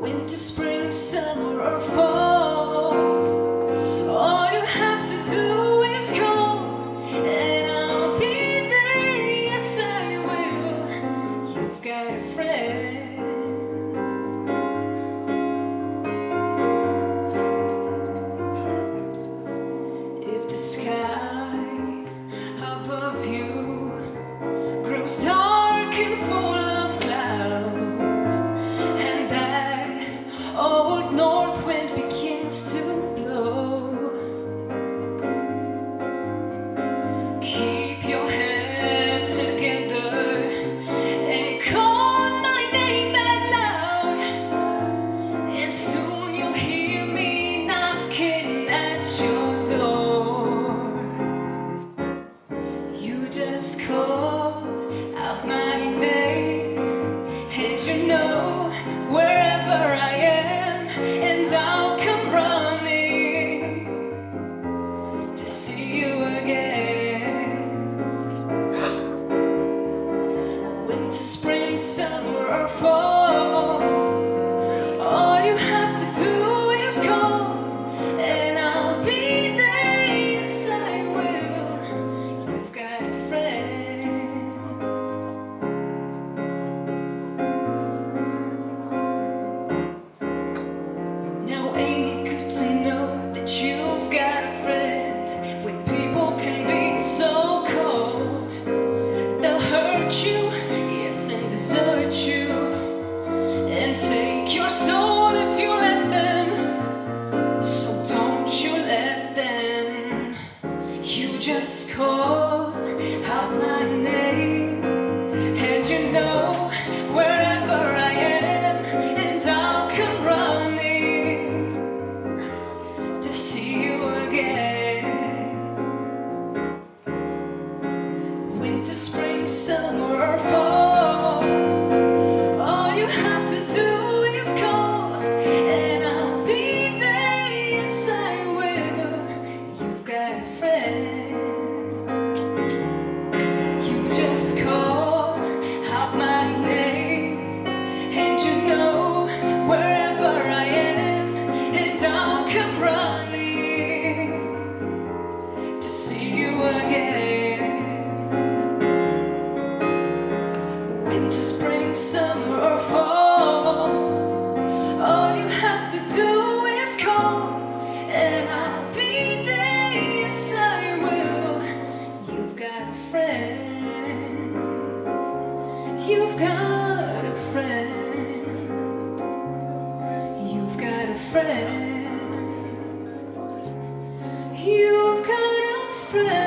Winter, spring, summer or fall, all you have to do is call, and I'll be there, yes I will. You've got a friend. If the sky above you grows dark and full of clouds, and that old north wind begins to blow, keep your head together and call my name out loud, and soon you'll hear me knocking at your door. You just call out my name, and you know wherever I am, and I'll come running to see you again. Winter, spring, summer or fall, all you have to do is call, and I'll be there, yes I will. You've got a friend. Now ain't it good to know that you've got a friend, when people can be so cold? They'll hurt you, yes, and desert you, and take your soul if you let them. So don't you let them. You just call out my name, and you know wherever I am, and I'll come running to see you again. Winter, spring, summer or fall, all you have to do is call, and I'll be there, yes I will. You've got a friend. You just call out my name, and you know wherever I am, and I'll come running to see you again. Winter, spring, summer or fall, all you have to do is call, and I'll be there, yes I will. You've got a friend. You've got a friend. You've got a friend. You've got a friend.